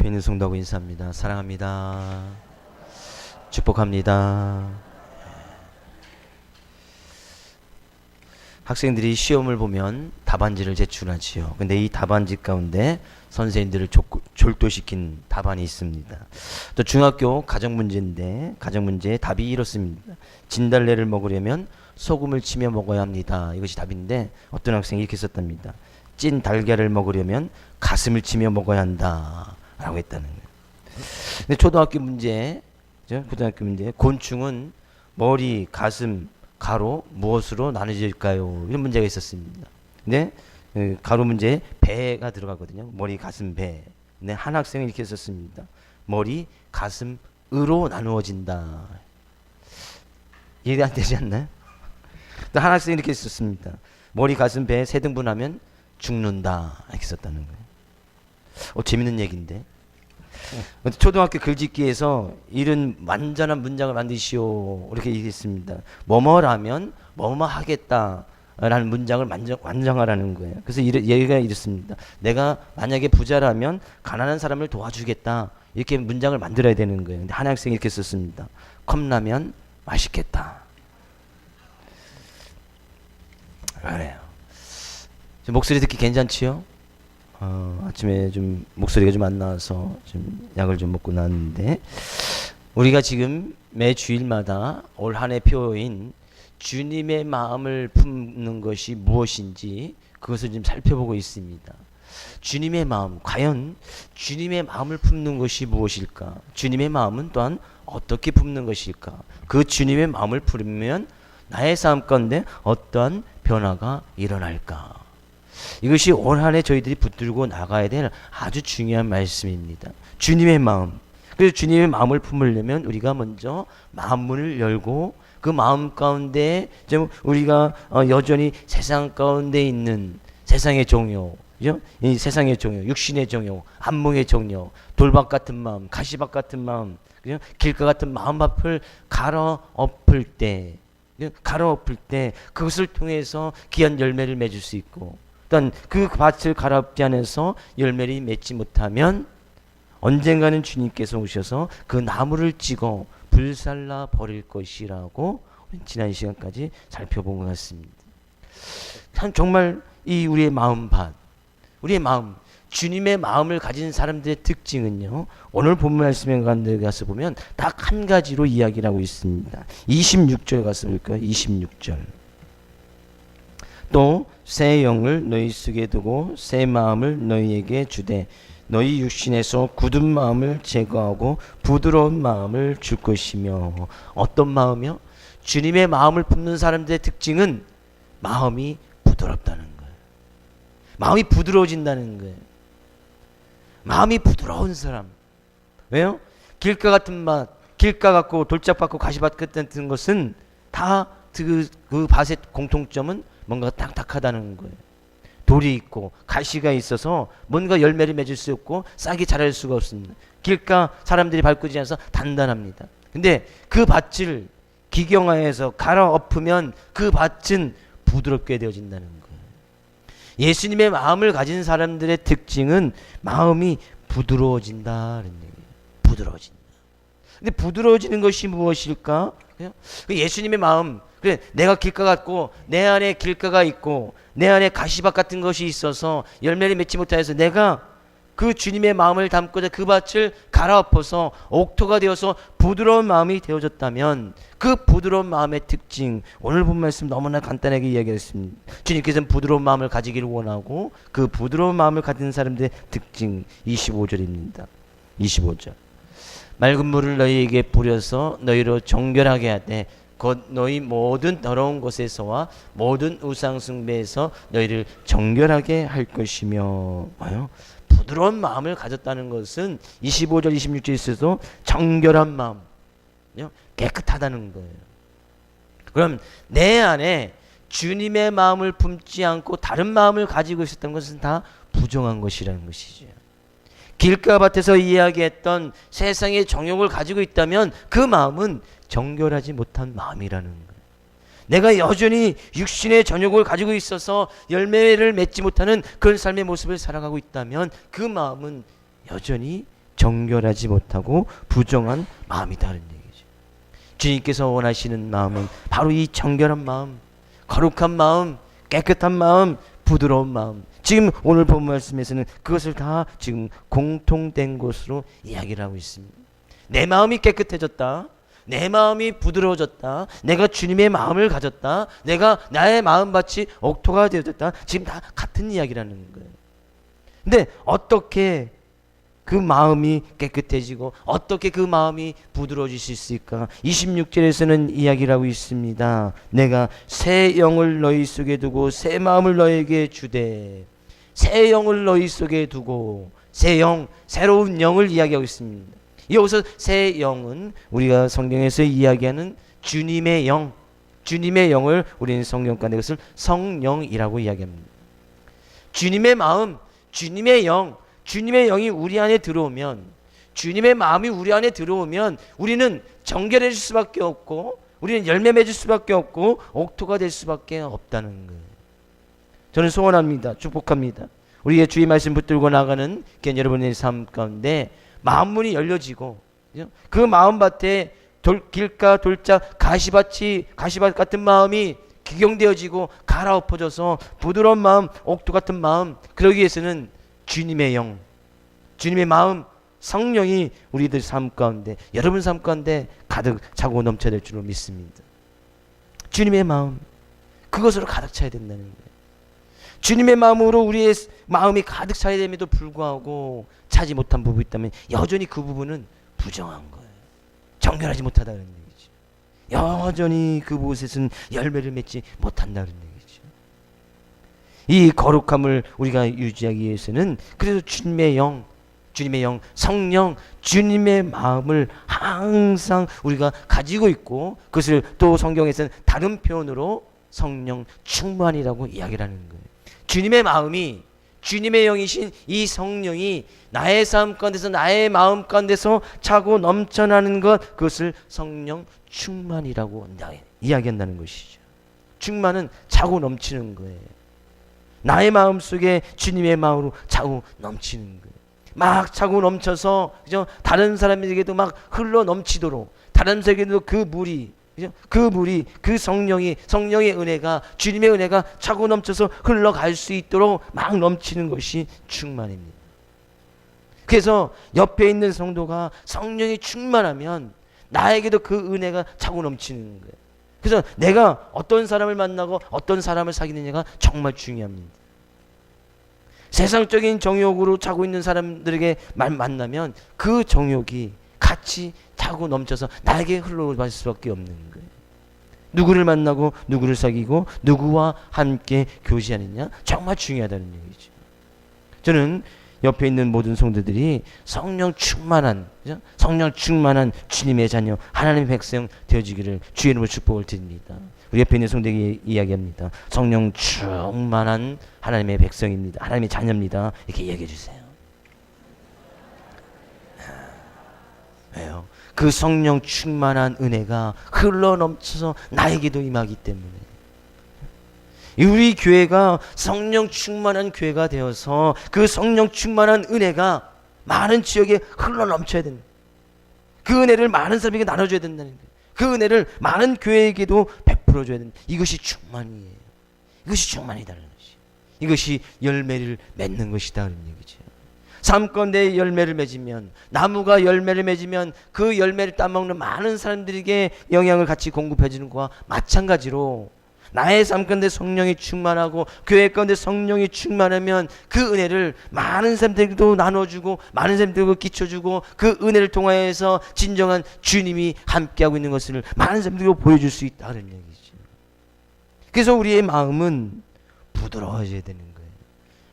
옆에 있는 성도하고 인사합니다. 사랑합니다. 축복합니다. 학생들이 시험을 보면 답안지를 제출하지요. 근데 이 답안지 가운데 선생님들을 졸도시킨 답안이 있습니다. 또 중학교 가정문제인데 가정문제에 답이 이렇습니다. 진달래를 먹으려면 소금을 치며 먹어야 합니다. 이것이 답인데 어떤 학생이 이렇게 썼답니다. 찐 달걀을 먹으려면 가슴을 치며 먹어야 한다 라고 했다는 거예요. 근데 초등학교 문제, 고등학교 문제, 곤충은 머리, 가슴, 가로 무엇으로 나눠질까요? 이런 문제가 있었습니다. 근데 가로 문제에 배가 들어가거든요. 머리, 가슴, 배. 근데 한 학생은 이렇게 썼습니다. 머리, 가슴, 으로 나누어진다. 이해가 안 되지 않나요? 또 한 학생이 이렇게 썼습니다. 머리, 가슴, 배 세 등분하면 죽는다. 이렇게 썼다는 거예요. 재밌는 얘기인데. 초등학교 글짓기에서 이런 완전한 문장을 만드시오 이렇게 얘기했습니다. 뭐뭐라면 뭐뭐 하겠다 라는 문장을 완성하라는 거예요. 그래서 얘기가 이렇습니다. 내가 만약에 부자라면 가난한 사람을 도와주겠다 이렇게 문장을 만들어야 되는 거예요. 근데 한 학생이 이렇게 썼습니다. 컵라면 맛있겠다. 그래요. 목소리 듣기 괜찮지요? 아침에 좀 목소리가 좀 안 나와서 좀 약을 좀 먹고 나왔는데, 우리가 지금 매 주일마다 올 한 해 표인 주님의 마음을 품는 것이 무엇인지 그것을 좀 살펴보고 있습니다. 주님의 마음, 과연 주님의 마음을 품는 것이 무엇일까? 주님의 마음은 또한 어떻게 품는 것일까? 그 주님의 마음을 품으면 나의 삶 가운데 어떠한 변화가 일어날까? 이것이 올 한 해 저희들이 붙들고 나가야 될 아주 중요한 말씀입니다. 주님의 마음. 그래서 주님의 마음을 품으려면 우리가 먼저 마음문을 열고 그 마음 가운데 좀 우리가 여전히 세상 가운데 있는 세상의 종요, 그죠? 이 세상의 종요, 육신의 종요, 안목의 종요, 돌박 같은 마음, 가시박 같은 마음, 그죠? 길가 같은 마음 앞을 갈아엎을 때, 그것을 통해서 귀한 열매를 맺을 수 있고, 일단 그 밭을 갈아엎지 않아서 열매를 맺지 못하면 언젠가는 주님께서 오셔서 그 나무를 찍어 불살라 버릴 것이라고 지난 시간까지 살펴본 것 같습니다. 참 정말 이 우리의 마음 밭, 우리의 마음, 주님의 마음을 가진 사람들의 특징은요, 오늘 본문 말씀에 가서 보면 딱 한 가지로 이야기를 하고 있습니다. 26절 가서 볼까요? 26절. 또 새 영을 너희 속에 두고 새 마음을 너희에게 주되 너희 육신에서 굳은 마음을 제거하고 부드러운 마음을 줄 것이며. 어떤 마음이요? 주님의 마음을 품는 사람들의 특징은 마음이 부드럽다는 거예요. 마음이 부드러워진다는 거예요. 마음이 부드러운 사람. 왜요? 길가 같은 맛, 길가 같고 돌짝 받고 가시밭 같은 것은 다 그 밭의 공통점은 뭔가 딱딱하다는 거예요. 돌이 있고 가시가 있어서 뭔가 열매를 맺을 수 없고 싹이 자랄 수가 없습니다. 길가 사람들이 밟고지 않아서 단단합니다. 근데 그 밭을 기경하여서 갈아엎으면 그 밭은 부드럽게 되어진다는 거예요. 예수님의 마음을 가진 사람들의 특징은 마음이 부드러워진다는 얘기예요. 부드러워진다. 근데 부드러워지는 것이 무엇일까? 예수님의 마음, 그래, 내가 길가 같고 내 안에 길가가 있고 내 안에 가시밭 같은 것이 있어서 열매를 맺지 못하여서 내가 그 주님의 마음을 담고자 그 밭을 갈아엎어서 옥토가 되어서 부드러운 마음이 되어졌다면 그 부드러운 마음의 특징, 오늘 본 말씀 너무나 간단하게 이야기했습니다. 주님께서는 부드러운 마음을 가지기를 원하고 그 부드러운 마음을 가진 사람들의 특징 25절입니다. 25절. 맑은 물을 너희에게 뿌려서 너희로 정결하게 하되 곧 너희 모든 더러운 것에서와 모든 우상 숭배에서 너희를 정결하게 할 것이며. 봐요. 부드러운 마음을 가졌다는 것은 25절 26절에서도 정결한 마음, 깨끗하다는 거예요. 그럼 내 안에 주님의 마음을 품지 않고 다른 마음을 가지고 있었던 것은 다 부정한 것이라는 것이죠. 길가밭에서 이야기했던 세상의 정욕을 가지고 있다면 그 마음은 정결하지 못한 마음이라는 거예요. 내가 여전히 육신의 정욕을 가지고 있어서 열매를 맺지 못하는 그런 삶의 모습을 살아가고 있다면 그 마음은 여전히 정결하지 못하고 부정한 마음이다는 얘기죠. 주님께서 원하시는 마음은 바로 이 정결한 마음, 거룩한 마음, 깨끗한 마음, 부드러운 마음. 지금 오늘 본 말씀에서는 그것을 다 지금 공통된 것으로 이야기를 하고 있습니다. 내 마음이 깨끗해졌다. 내 마음이 부드러워졌다. 내가 주님의 마음을 가졌다. 내가 나의 마음밭이 옥토가 되어졌다. 지금 다 같은 이야기라는 거예요. 근데 어떻게 그 마음이 깨끗해지고 어떻게 그 마음이 부드러워질 수 있을까? 26절에서는 이야기를 하고 있습니다. 내가 새 영을 너희 속에 두고 새 마음을 너희에게 주되. 새 영을 너희 속에 두고. 새 영, 새로운 영을 이야기하고 있습니다. 여기서 새 영은 우리가 성경에서 이야기하는 주님의 영, 주님의 영을 우리는 성경가에 그것을 성령이라고 이야기합니다. 주님의 마음, 주님의 영, 주님의 영이 우리 안에 들어오면, 주님의 마음이 우리 안에 들어오면 우리는 정결해질 수밖에 없고, 우리는 열매 맺을 수밖에 없고, 옥토가 될 수밖에 없다는 거예요. 저는 소원합니다. 축복합니다. 우리의 주의 말씀 붙들고 나가는 여러분의 삶 가운데 마음문이 열려지고, 그 마음밭에 길가 돌짝 가시밭 같은 마음이 기경되어지고 갈아엎어져서 부드러운 마음, 옥토 같은 마음, 그러기 위해서는 주님의 영, 주님의 마음, 성령이 우리들 삶 가운데, 여러분 삶 가운데 가득 차고 넘쳐야 될 줄로 믿습니다. 주님의 마음, 그것으로 가득 차야 된다는 거예요. 주님의 마음으로 우리의 마음이 가득 차야 됨에도 불구하고 차지 못한 부분이 있다면 여전히 그 부분은 부정한 거예요. 정결하지 못하다는 얘기죠. 여전히 그곳에서는 열매를 맺지 못한다는 얘기죠. 이 거룩함을 우리가 유지하기 위해서는 그래서 주님의 영, 성령, 주님의 마음을 항상 우리가 가지고 있고, 그것을 또 성경에서는 다른 표현으로 성령 충만이라고 이야기를 하는 거예요. 주님의 마음이, 주님의 영이신 이 성령이 나의 삶 가운데서, 나의 마음 가운데서 차고 넘쳐나는 것, 그것을 성령 충만이라고 이야기한다는 것이죠. 충만은 차고 넘치는 거예요. 나의 마음 속에 주님의 마음으로 차고 넘치는 거예요. 막 차고 넘쳐서, 그죠? 다른 사람에게도 막 흘러 넘치도록, 다른 사람에게도 그 물이, 그 성령의 은혜가, 주님의 은혜가 차고 넘쳐서 흘러갈 수 있도록 막 넘치는 것이 충만입니다. 그래서 옆에 있는 성도가 성령이 충만하면 나에게도 그 은혜가 차고 넘치는 거예요. 그래서 내가 어떤 사람을 만나고 어떤 사람을 사귀느냐가 정말 중요합니다. 세상적인 정욕으로 차고 있는 사람들에게 만나면 그 정욕이 같이 차고 넘쳐서 나에게 흘러갈 수밖에 없는 거예요. 누구를 만나고 누구를 사귀고 누구와 함께 교제하느냐 정말 중요하다는 얘기죠. 저는 옆에 있는 모든 성도들이 성령 충만한 주님의 자녀, 하나님의 백성 되어지기를 주의 이름으로 축복을 드립니다. 우리 옆에 있는 성도에게 이야기합니다. 성령 충만한 하나님의 백성입니다. 하나님의 자녀입니다. 이렇게 이야기해 주세요. 왜요? 그 성령 충만한 은혜가 흘러넘쳐서 나에게도 임하기 때문에 우리 교회가 성령 충만한 교회가 되어서 그 성령 충만한 은혜가 많은 지역에 흘러넘쳐야 된다. 그 은혜를 많은 사람에게 나눠줘야 된다는 거예요. 그 은혜를 많은 교회에게도 베풀어줘야 된다. 이것이 충만이에요. 이것이 충만이다는 것이. 이것이 열매를 맺는 것이다 그런 얘기죠. 삶 가운데 열매를 맺으면, 나무가 열매를 맺으면 그 열매를 따먹는 많은 사람들에게 영향을 같이 공급해 주는 것과 마찬가지로 나의 삶 가운데 성령이 충만하고 교회 가운데 성령이 충만하면 그 은혜를 많은 사람들에게도 나눠주고 많은 사람들에게 끼쳐주고 그 은혜를 통하여서 진정한 주님이 함께하고 있는 것을 많은 사람들에게 보여줄 수 있다는 얘기죠. 그래서 우리의 마음은 부드러워져야 되는 거예요.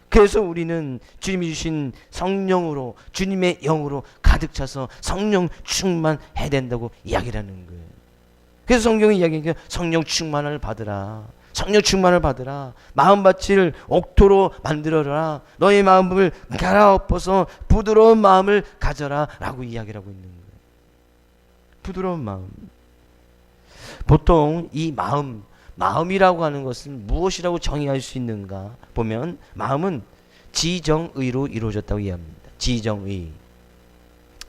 그래서 우리는 주님이 주신 성령으로, 주님의 영으로 가득 차서 성령 충만해야 된다고 이야기를 하는 거예요. 그래서 성경이 이야기하는 게 성령 충만을 받으라. 성령 충만을 받으라. 마음밭을 옥토로 만들어라. 너의 마음을 갈아엎어서 부드러운 마음을 가져라 라고 이야기를 하고 있는 거예요. 부드러운 마음. 보통 이 마음이라고 하는 것은 무엇이라고 정의할 수 있는가 보면 마음은 지정의로 이루어졌다고 이해합니다. 지정의.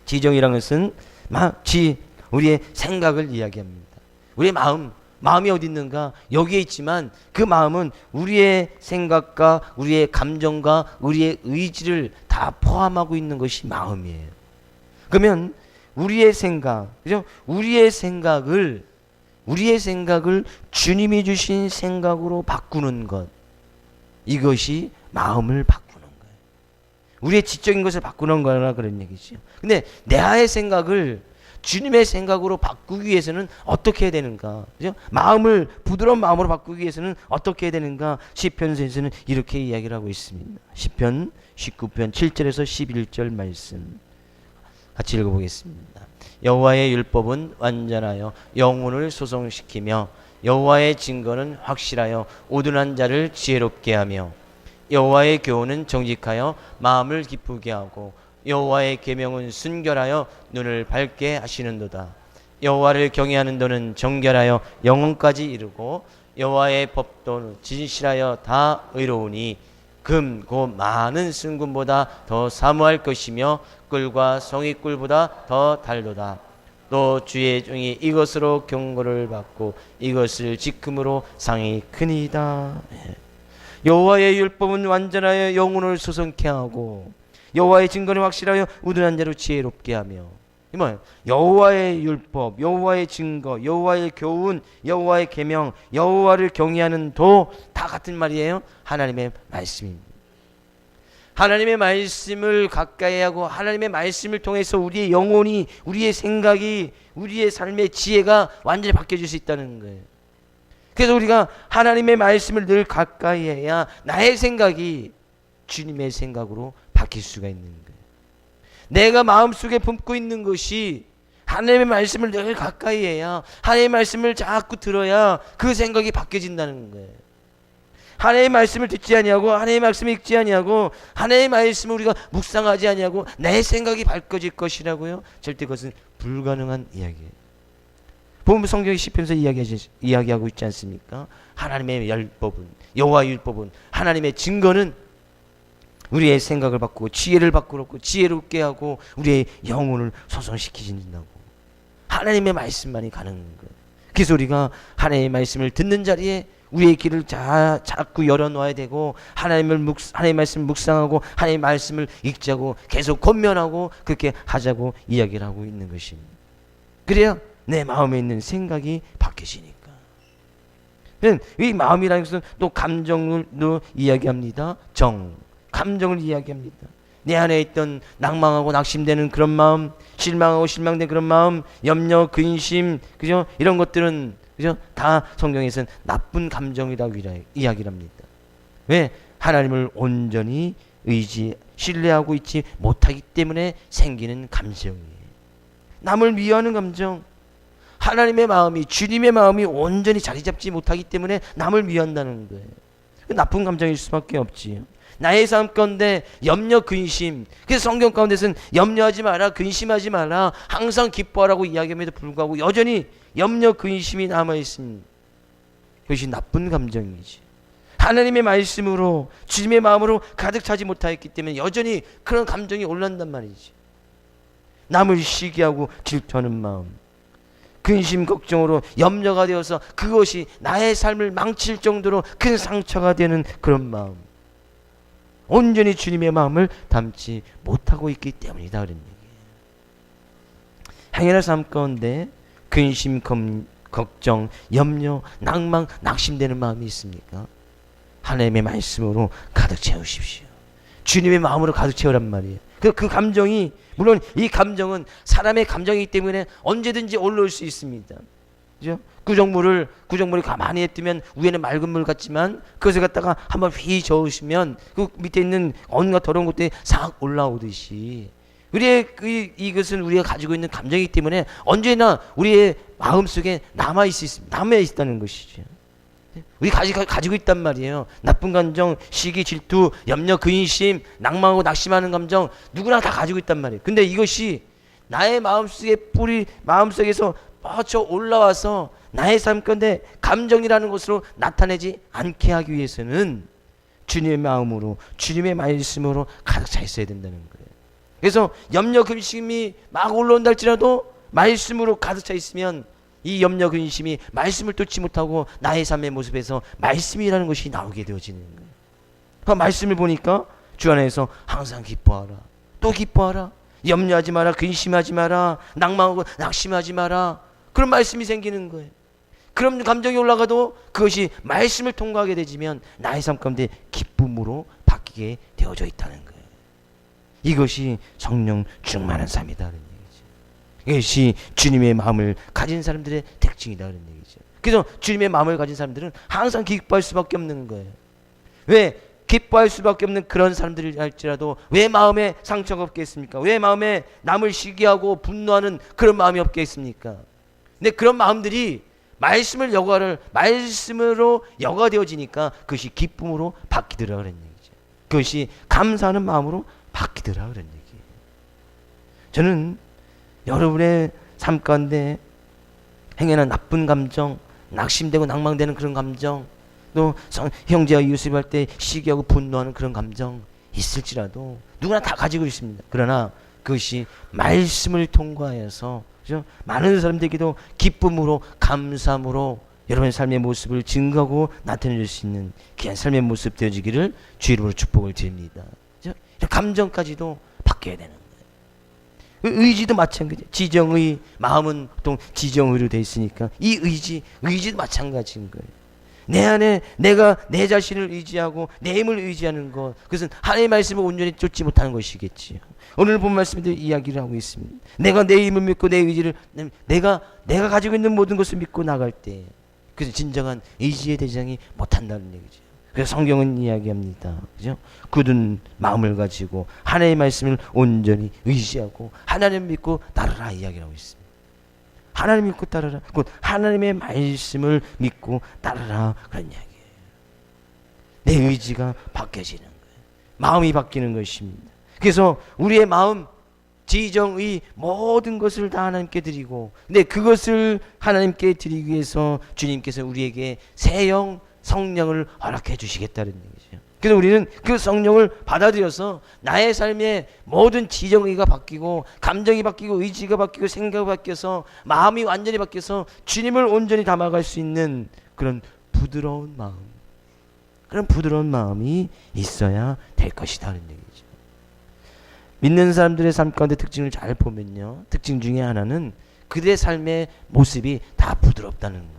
지정이라는 것은 우리의 생각을 이야기합니다. 우리의 마음이 어디 있는가? 여기에 있지만 그 마음은 우리의 생각과 우리의 감정과 우리의 의지를 다 포함하고 있는 것이 마음이에요. 그러면 우리의 생각, 그죠? 우리의 생각을 주님이 주신 생각으로 바꾸는 것, 이것이 마음을 바꾸는 거예요. 우리의 지적인 것을 바꾸는 거라 그런 얘기죠. 근데 내의 생각을 주님의 생각으로 바꾸기 위해서는 어떻게 해야 되는가? 그죠? 부드러운 마음으로 바꾸기 위해서는 어떻게 해야 되는가? 시편에서는 이렇게 이야기를 하고 있습니다. 시편 19편 7절에서 11절 말씀 같이 읽어보겠습니다. 여호와의 율법은 완전하여 영혼을 소성시키며 여호와의 증거는 확실하여 우둔한 자를 지혜롭게 하며 여호와의 교훈은 정직하여 마음을 기쁘게 하고 여호와의 계명은 순결하여 눈을 밝게 하시는도다. 여호와를 경외하는 도는 정결하여 영혼까지 이르고 여호와의 법도는 진실하여 다 의로우니 금 곧 많은 순금보다 더 사모할 것이며 꿀과 성의꿀보다 더 달도다. 또 주의 종이 이것으로 경고를 받고 이것을 지킴으로 상이 크니이다. 여호와의 율법은 완전하여 영혼을 소성케 하고 여호와의 증거는 확실하여 우둔한 자로 지혜롭게 하며. 이 뭐예요? 여호와의 율법, 여호와의 증거, 여호와의 교훈, 여호와의 계명, 여호와를 경외하는 도 다 같은 말이에요. 하나님의 말씀입니다. 하나님의 말씀을 가까이 하고 하나님의 말씀을 통해서 우리의 영혼이, 우리의 생각이, 우리의 삶의 지혜가 완전히 바뀌어질 수 있다는 거예요. 그래서 우리가 하나님의 말씀을 늘 가까이 해야 나의 생각이 주님의 생각으로 바뀔 수가 있는 거예요. 내가 마음속에 품고 있는 것이 하나님의 말씀을 늘 가까이 해야, 하나님의 말씀을 자꾸 들어야 그 생각이 바뀌어진다는 거예요. 하나님의 말씀을 듣지 아니하고 하나님의 말씀을 읽지 아니하고 하나님의 말씀을 우리가 묵상하지 아니하고 내 생각이 바뀌어질 것이라고요? 절대 그것은 불가능한 이야기예요. 본문 성경의 시편에서 이야기하고 있지 않습니까? 하나님의 율법은, 여호와의 율법은, 하나님의 증거는 우리의 생각을 바꾸고 지혜를 바꾸고 지혜롭게 하고 우리의 영혼을 소성시키신다고. 하나님의 말씀만이 가능한 거예요. 그래서 우리가 하나님의 말씀을 듣는 자리에 우리의 귀를 자꾸 열어놓아야 되고 하나님의 말씀을 묵상하고 하나님의 말씀을 읽자고 계속 권면하고 그렇게 하자고 이야기를 하고 있는 것입니다. 그래야 내 마음에 있는 생각이 바뀌시니까. 이 마음이라는 것은 또 감정을도 이야기합니다. 감정을 이야기합니다. 내 안에 있던 낭망하고 낙심되는 그런 마음, 실망하고 실망된 그런 마음, 염려, 근심, 그죠? 이런 것들은, 그죠? 다 성경에서는 나쁜 감정이라고 이야기를 합니다. 왜? 하나님을 온전히 신뢰하고 있지 못하기 때문에 생기는 감정이에요. 남을 미워하는 감정, 하나님의 마음이, 주님의 마음이 온전히 자리 잡지 못하기 때문에 남을 미워한다는 거예요. 나쁜 감정일 수밖에 없지요. 나의 삶 가운데 염려, 근심. 그래서 성경 가운데서는 염려하지 마라, 근심하지 마라, 항상 기뻐하라고 이야기함에도 불구하고 여전히 염려, 근심이 남아있습니다. 그것이 나쁜 감정이지. 하나님의 말씀으로, 주님의 마음으로 가득 차지 못하였기 때문에 여전히 그런 감정이 올라온단 말이지. 남을 시기하고 질투하는 마음, 근심, 걱정으로 염려가 되어서 그것이 나의 삶을 망칠 정도로 큰 상처가 되는 그런 마음, 온전히 주님의 마음을 담지 못하고 있기 때문이다, 그런 얘기예요. 행여나 삶 가운데 근심, 걱정, 염려, 낭망, 낙심되는 마음이 있습니까? 하나님의 말씀으로 가득 채우십시오. 주님의 마음으로 가득 채우란 말이에요. 그 감정이, 물론 이 감정은 사람의 감정이기 때문에 언제든지 올라올 수 있습니다. 그죠? 구정물이 가만히 냅두면 위에는 맑은 물 같지만 그것을 갖다가 한번 휘 저으시면 그 밑에 있는 온갖 더러운 것들이 싹 올라오듯이 이것은 우리가 가지고 있는 감정이기 때문에 언제나 우리의 마음속에 남아있다는 것이죠. 우리 가지고 있단 말이에요. 나쁜 감정, 시기, 질투, 염려, 근심, 낭망하고 낙심하는 감정 누구나 다 가지고 있단 말이에요. 근데 이것이 나의 마음속에서 뻗쳐 올라와서 나의 삶 가운데 감정이라는 것으로 나타내지 않게 하기 위해서는 주님의 마음으로, 주님의 말씀으로 가득 차 있어야 된다는 거예요. 그래서 염려 근심이 막 올라온다 할지라도 말씀으로 가득 차 있으면 이 염려 근심이 말씀을 뚫지 못하고 나의 삶의 모습에서 말씀이라는 것이 나오게 되어지는 거예요. 그 말씀을 보니까 주 안에서 항상 기뻐하라, 또 기뻐하라, 염려하지 마라, 근심하지 마라, 낭망하고 낙심하지 마라, 그런 말씀이 생기는 거예요. 그런 감정이 올라가도 그것이 말씀을 통과하게 되지면 나의 삶 가운데 기쁨으로 바뀌게 되어져 있다는 거예요. 이것이 성령 충만한 삶이다는 얘기죠. 이것이 주님의 마음을 가진 사람들의 특징이다는 얘기죠. 그래서 주님의 마음을 가진 사람들은 항상 기뻐할 수밖에 없는 거예요. 왜 기뻐할 수밖에 없는 그런 사람들이 할지라도 왜 마음에 상처가 없겠습니까? 왜 마음에 남을 시기하고 분노하는 그런 마음이 없겠습니까? 근데 그런 마음들이 말씀으로 여과되어지니까 그것이 기쁨으로 바뀌더라 그런 얘기죠. 그것이 감사하는 마음으로 바뀌더라 그런 얘기예요. 저는 여러분의 삶 가운데 행여나 나쁜 감정, 낙심되고 낭망되는 그런 감정, 또 형제와 이웃을 할 때 시기하고 분노하는 그런 감정 있을지라도 누구나 다 가지고 있습니다. 그러나 그것이 말씀을 통과해서 그죠? 많은 사람들에게도 기쁨으로 감사함으로 여러분의 삶의 모습을 증거하고 나타낼 수 있는 귀한 삶의 모습 되어지기를 주 이름으로 축복을 드립니다. 그죠? 감정까지도 바뀌어야 되는 거예요. 의지도 마찬가지예요. 지정의, 마음은 보통 지정의로 되어 있으니까 이 의지도 마찬가지인 거예요. 내 안에 내가 내 자신을 의지하고 내 힘을 의지하는 것, 그것은 하나님의 말씀을 온전히 쫓지 못하는 것이겠지요. 오늘 본 말씀에도 이야기를 하고 있습니다. 내가 내 힘을 믿고 내 의지를 내가 가지고 있는 모든 것을 믿고 나갈 때 그래서 진정한 의지의 대장이 못한다는 얘기죠. 그래서 성경은 이야기합니다. 그죠? 굳은 마음을 가지고 하나님의 말씀을 온전히 의지하고 하나님 믿고 따르라 이야기를 하고 있습니다. 하나님 믿고 따르라. 곧 하나님의 말씀을 믿고 따르라 그런 이야기예요. 내 의지가 바뀌어지는 거예요. 마음이 바뀌는 것입니다. 그래서 우리의 마음, 지정의 모든 것을 다 하나님께 드리고, 근데 그것을 하나님께 드리기 위해서 주님께서 우리에게 새 영, 성령을 허락해 주시겠다는 얘기죠. 그래서 우리는 그 성령을 받아들여서 나의 삶의 모든 지정의가 바뀌고 감정이 바뀌고 의지가 바뀌고 생각이 바뀌어서 마음이 완전히 바뀌어서 주님을 온전히 담아갈 수 있는 그런 부드러운 마음, 그런 부드러운 마음이 있어야 될 것이다는 얘기죠. 믿는 사람들의 삶 가운데 특징을 잘 보면요, 특징 중에 하나는 그들의 삶의 모습이 다 부드럽다는 거예요.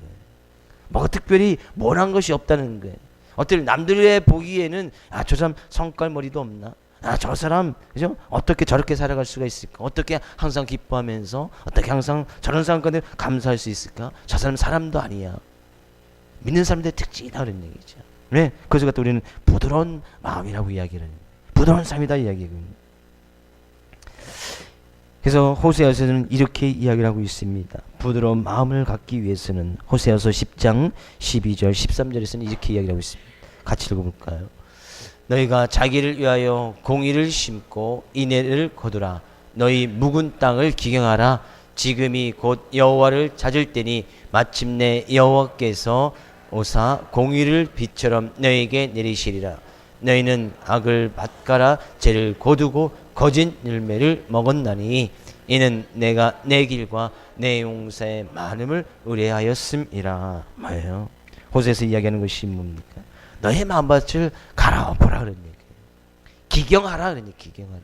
뭐가 특별히 모난 것이 없다는 거예요. 어떻게 남들의 보기에는 저 사람 성깔머리도 없나? 저 사람 그죠? 어떻게 저렇게 살아갈 수가 있을까? 어떻게 항상 기뻐하면서 어떻게 항상 저런 사람 가운데 감사할 수 있을까? 저 사람 사람도 아니야. 믿는 사람들의 특징이 다른 얘기죠. 네, 그래서 갖다 우리는 부드러운 마음이라고 이야기를 해요. 부드러운 삶이다 이야기거든요. 그래서 호세아서는 이렇게 이야기를 하고 있습니다. 부드러운 마음을 갖기 위해서는 호세아서 10장 12절 13절에서는 이렇게 이야기를 하고 있습니다. 같이 읽어볼까요? 너희가 자기를 위하여 공의를 심고 인애를 거두라. 너희 묵은 땅을 기경하라. 지금이 곧 여호와를 찾을 때니 마침내 여호와께서 오사 공의를 빛처럼 너희에게 내리시리라. 너희는 악을 밭가라 죄를 거두고 거짓 열매를 먹었나니 이는 내가 내 길과 내 용사의 많음을 의뢰하였음이라. 뭐예요? 호세에서 이야기하는 것이 뭡니까? 너의 마음밭을 갈아엎어라 그런 얘기예요. 기경하라 그런 얘기. 기경하라.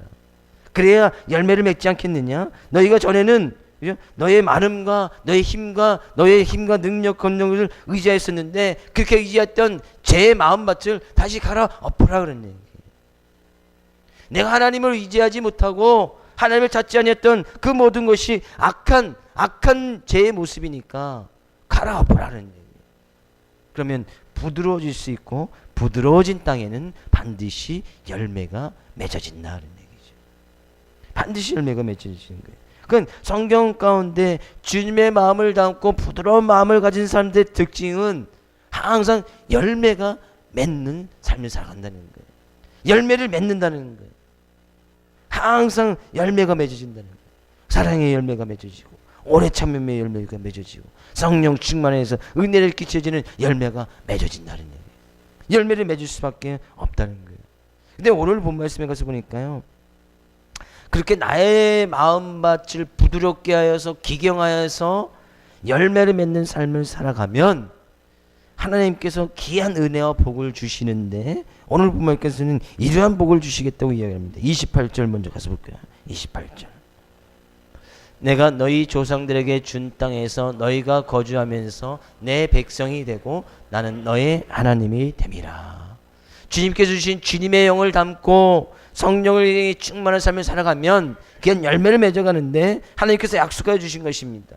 그래야 열매를 맺지 않겠느냐? 너희가 전에는 그죠? 너의 많음과 너의 힘과 능력, 권능을 의지했었는데 그렇게 의지했던 제 마음밭을 다시 갈아엎어라 그런 얘기예요. 내가 하나님을 의지하지 못하고 하나님을 찾지 아니했던 그 모든 것이 악한 제 모습이니까 갈아엎으라는 얘기예요. 그러면 부드러워질 수 있고 부드러워진 땅에는 반드시 열매가 맺어진다는 얘기죠. 반드시 열매가 맺어지는 거예요. 그건 성경 가운데 주님의 마음을 담고 부드러운 마음을 가진 사람들의 특징은 항상 열매가 맺는 삶을 살아간다는 거예요. 열매를 맺는다는 거예요. 항상 열매가 맺어진다는 거예요. 사랑의 열매가 맺어지고 오래 참음의 열매가 맺어지고 성령 충만해서 은혜를 끼쳐지는 열매가 맺어진다는 얘기예요. 열매를 맺을 수밖에 없다는 거예요. 근데 오늘 본 말씀에 가서 보니까요, 그렇게 나의 마음밭을 부드럽게 하여서 기경하여서 열매를 맺는 삶을 살아가면 하나님께서 귀한 은혜와 복을 주시는데, 오늘 부모님께서는 이러한 복을 주시겠다고 이야기합니다. 28절 먼저 가서 볼까요? 28절. 내가 너희 조상들에게 준 땅에서 너희가 거주하면서 내 백성이 되고 나는 너의 하나님이 됨이라. 주님께서 주신 주님의 영을 담고 성령을 충만한 삶을 살아가면 귀한 열매를 맺어가는데, 하나님께서 약속해 주신 것입니다.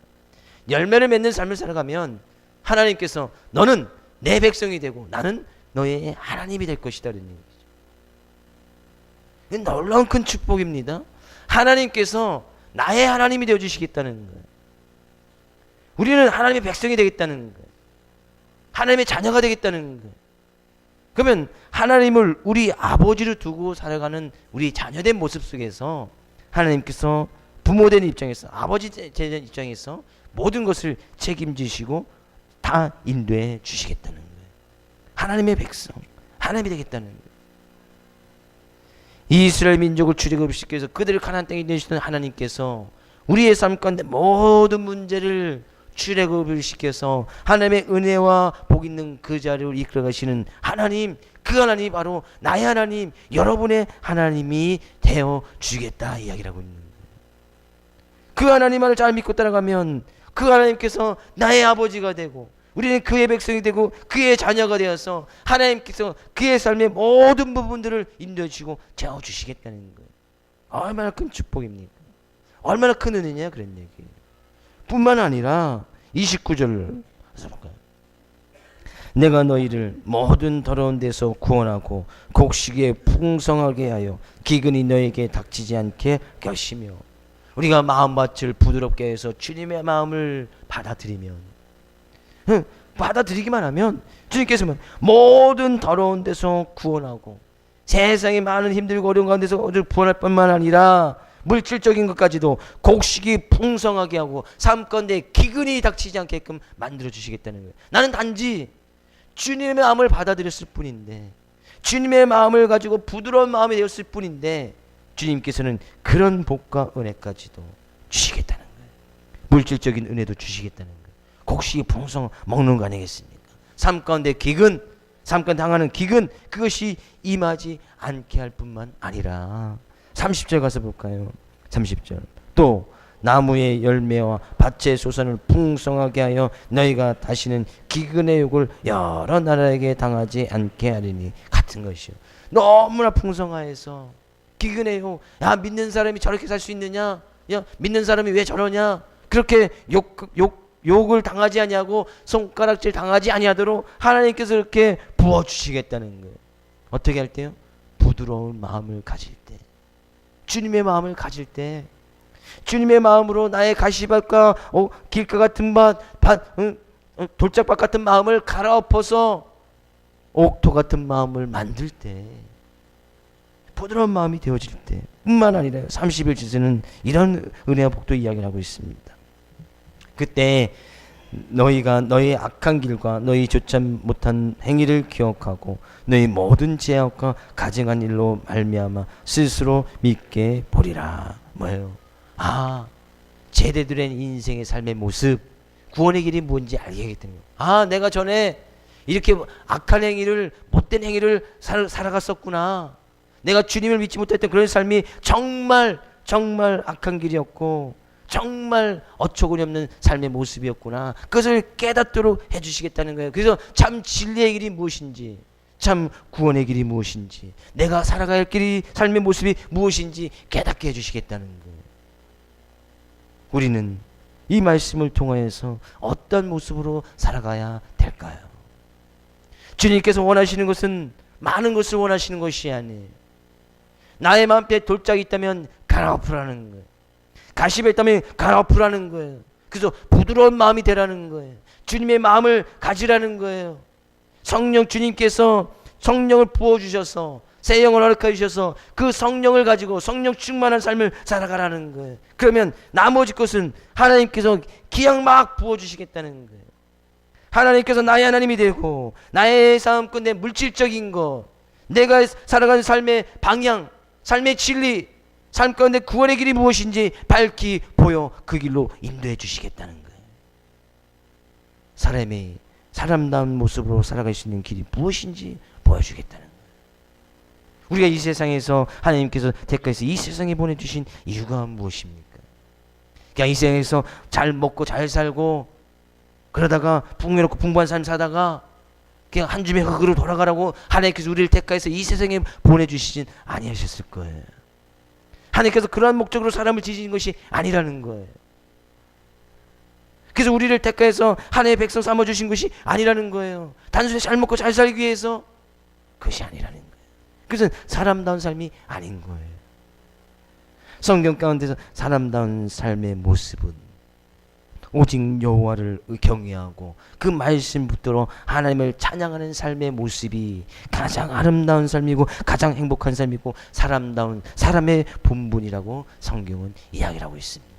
열매를 맺는 삶을 살아가면 하나님께서 너는 내 백성이 되고 나는 너의 하나님이 될 것이다 라는 얘기죠. 놀라운 큰 축복입니다. 하나님께서 나의 하나님이 되어 주시겠다는 거예요. 우리는 하나님의 백성이 되겠다는 거예요. 하나님의 자녀가 되겠다는 거예요. 그러면 하나님을 우리 아버지로 두고 살아가는 우리 자녀된 모습 속에서 하나님께서 부모된 입장에서, 아버지 제 입장에서 모든 것을 책임지시고 다 인도해 주시겠다는 거예요. 하나님의 백성, 하나님이 되겠다는 거예요. 이스라엘 민족을 출애굽시켜 서 그들을 가나안 땅에 내주시던 하나님께서 우리의 삶 가운데 모든 문제를 출애굽을 시켜서 하나님의 은혜와 복 있는 그 자리로 이끌어 가시는 하나님, 그 하나님이 바로 나의 하나님, 여러분의 하나님이 되어 주겠다 이야기를 하고 있는 거예요. 그 하나님만을 잘 믿고 따라가면 그 하나님께서 나의 아버지가 되고 우리는 그의 백성이 되고 그의 자녀가 되어서 하나님께서 그의 삶의 모든 부분들을 인도해 주시고 채워 주시겠다는 거예요. 얼마나 큰 축복입니까? 얼마나 큰 은혜냐 그런 얘기예요. 뿐만 아니라 29절을 볼까요? 내가 너희를 모든 더러운 데서 구원하고 곡식에 풍성하게 하여 기근이 너에게 닥치지 않게 하시며, 우리가 마음밭을 부드럽게 해서 주님의 마음을 받아들이기만 하면 주님께서 모든 더러운 데서 구원하고 세상의 많은 힘들고 어려운 가운데서 구원할 뿐만 아니라 물질적인 것까지도 곡식이 풍성하게 하고 삶 가운데 기근이 닥치지 않게끔 만들어 주시겠다는 거예요. 나는 단지 주님의 마음을 받아들였을 뿐인데, 주님의 마음을 가지고 부드러운 마음이 되었을 뿐인데, 주님께서는 그런 복과 은혜까지도 주시겠다는 거예요. 물질적인 은혜도 주시겠다는 거예요. 곡식이 풍성 먹는 거 아니겠습니까? 삶 가운데 기근, 삶 가운데 당하는 기근, 그것이 임하지 않게 할 뿐만 아니라 30절 가서 볼까요? 30절. 또 나무의 열매와 밭의 소산을 풍성하게 하여 너희가 다시는 기근의 욕을 여러 나라에게 당하지 않게 하리니. 같은 것이요. 너무나 풍성하여서 기근의 욕, 야 믿는 사람이 저렇게 살 수 있느냐? 야 믿는 사람이 왜 저러냐? 그렇게 욕을 당하지 아니하고 손가락질 당하지 아니하도록 하나님께서 이렇게 부어주시겠다는 거예요. 어떻게 할 때요? 부드러운 마음을 가질 때, 주님의 마음을 가질 때, 주님의 마음으로 나의 가시밭과 길가 같은 돌짝밭 같은 마음을 갈아엎어서 옥토 같은 마음을 만들 때, 부드러운 마음이 되어질 때 뿐만 아니라 31절에는 이런 은혜와 복도 이야기를 하고 있습니다. 그때 너희가 너희 악한 길과 너희 좋지 못한 행위를 기억하고 너희 모든 죄악과 가증한 일로 말미암아 스스로 믿게 보리라. 뭐예요? 제대로 된 인생의 삶의 모습, 구원의 길이 뭔지 알겠다는 거예요. 내가 전에 이렇게 악한 행위를, 못된 행위를 살아갔었구나. 내가 주님을 믿지 못했던 그런 삶이 정말 악한 길이었고 정말 어처구니 없는 삶의 모습이었구나. 그것을 깨닫도록 해주시겠다는 거예요. 그래서 참 진리의 길이 무엇인지, 참 구원의 길이 무엇인지, 내가 살아갈 길이, 삶의 모습이 무엇인지 깨닫게 해주시겠다는 거예요. 우리는 이 말씀을 통하여서 어떤 모습으로 살아가야 될까요? 주님께서 원하시는 것은 많은 것을 원하시는 것이 아니에요. 나의 마음에 돌짝이 있다면 갈아엎으라는 거예요. 가시가 있다면 갈아엎으라는 거예요. 그래서 부드러운 마음이 되라는 거예요. 주님의 마음을 가지라는 거예요. 주님께서 성령을 부어주셔서 새 영을 허락해 주셔서 그 성령을 가지고 성령 충만한 삶을 살아가라는 거예요. 그러면 나머지 것은 하나님께서 기양 막 부어주시겠다는 거예요. 하나님께서 나의 하나님이 되고 나의 삶 가운데 물질적인 것, 내가 살아가는 삶의 방향, 삶의 진리, 삶 가운데 구원의 길이 무엇인지 밝히 보여 그 길로 인도해 주시겠다는 거예요. 사람이 사람다운 모습으로 살아갈 수 있는 길이 무엇인지 보여주겠다는 거예요. 우리가 이 세상에서 하나님께서 대가에서 이 세상에 보내주신 이유가 무엇입니까? 그냥 이 세상에서 잘 먹고 잘 살고 그러다가 풍요롭고 풍부한 삶 사다가 그냥 한 줌의 흙으로 돌아가라고 하나님께서 우리를 대가해서 이 세상에 보내주시진 아니하셨을 거예요. 하나님께서 그러한 목적으로 사람을 지으신 것이 아니라는 거예요. 그래서 우리를 택해서 하나님의 백성 삼아주신 것이 아니라는 거예요. 단순히 잘 먹고 잘 살기 위해서 그것이 아니라는 거예요. 그것은 사람다운 삶이 아닌 거예요. 성경 가운데서 사람다운 삶의 모습은 오직 여호와를 경외하고 그 말씀 붙들어 하나님을 찬양하는 삶의 모습이 가장 아름다운 삶이고 가장 행복한 삶이고 사람다운 사람의 본분이라고 성경은 이야기를 하고 있습니다.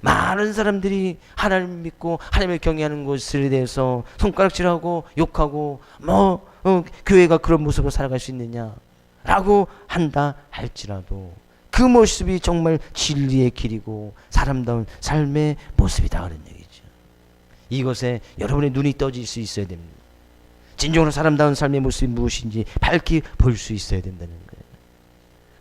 많은 사람들이 하나님을 믿고 하나님을 경외하는 것에 대해서 손가락질하고 욕하고 교회가 그런 모습으로 살아갈 수 있느냐라고 한다 할지라도 그 모습이 정말 진리의 길이고 사람다운 삶의 모습이다 그런 얘기죠. 이것에 여러분의 눈이 떠질 수 있어야 됩니다. 진정으로 사람다운 삶의 모습이 무엇인지 밝히 볼 수 있어야 된다는 거예요.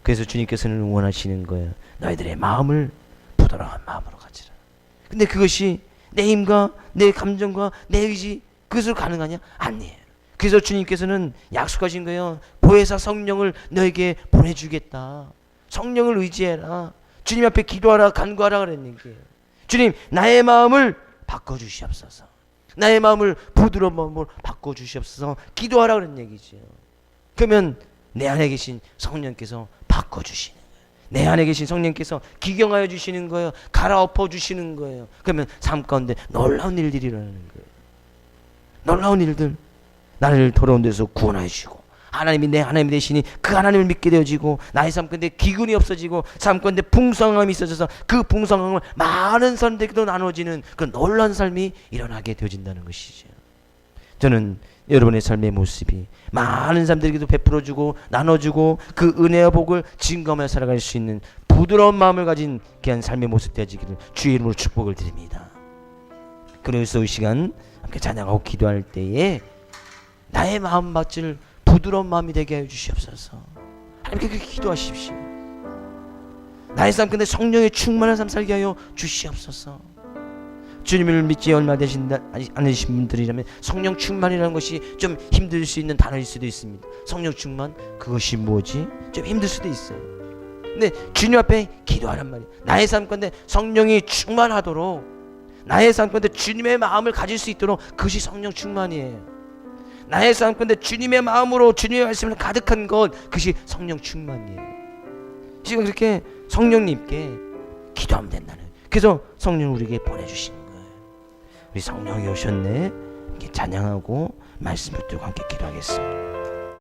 그래서 주님께서는 원하시는 거예요. 너희들의 마음을 부드러운 마음으로 가지라. 근데 그것이 내 힘과 내 감정과 내 의지 그것으로 가능하냐? 아니에요. 그래서 주님께서는 약속하신 거예요. 보혜사 성령을 너에게 보내주겠다. 성령을 의지해라. 주님 앞에 기도하라 간구하라 그랬는 거예요. 주님 나의 마음을 바꿔주시옵소서. 나의 마음을 부드러운 마음으로 바꿔주시옵소서. 기도하라 그런 얘기죠. 그러면 내 안에 계신 성령께서 바꿔주시는 거예요. 내 안에 계신 성령께서 기경하여 주시는 거예요. 갈아엎어 주시는 거예요. 그러면 삶 가운데 놀라운 일들이 일어나는 거예요. 놀라운 일들. 나를 더러운 데서 구원하여 주시고 하나님이 내 하나님이 되시니 그 하나님을 믿게 되어지고 나의 삶 가운데 기근이 없어지고 삶 가운데 풍성함이 있어져서 그 풍성함을 많은 사람들에게도 나눠지는 그 놀라운 삶이 일어나게 되어진다는 것이죠. 저는 여러분의 삶의 모습이 많은 사람들에게도 베풀어주고 나눠주고 그 은혜와 복을 증거하며 살아갈 수 있는 부드러운 마음을 가진 귀한 삶의 모습 되어지기를 주의 이름으로 축복을 드립니다. 그래서 이 시간 함께 찬양하고 기도할 때에 나의 마음 밭을 부드러운 마음이 되게 하여 주시옵소서. 하나님께 그렇게 기도하십시오. 나의 삶 가운데 성령의 충만한 삶 살게 하여 주시옵소서. 주님을 믿지 얼마 되신 않으신 분들이라면 성령 충만이라는 것이 좀 힘들 수 있는 단어일 수도 있습니다. 성령 충만 그것이 뭐지? 좀 힘들 수도 있어요. 근데 주님 앞에 기도하란 말이에요. 나의 삶 가운데 성령이 충만하도록 나의 삶 가운데 주님의 마음을 가질 수 있도록 그것이 성령 충만이에요. 나의 삶 가운데 주님의 마음으로 주님의 말씀을 가득한 것 그것이 성령 충만이에요. 지금 그렇게 성령님께 기도하면 된다는. 그래서 성령을 우리에게 보내주시는 거예요. 우리 성령이 오셨네. 이렇게 찬양하고 말씀 붙들고 함께 기도하겠습니다.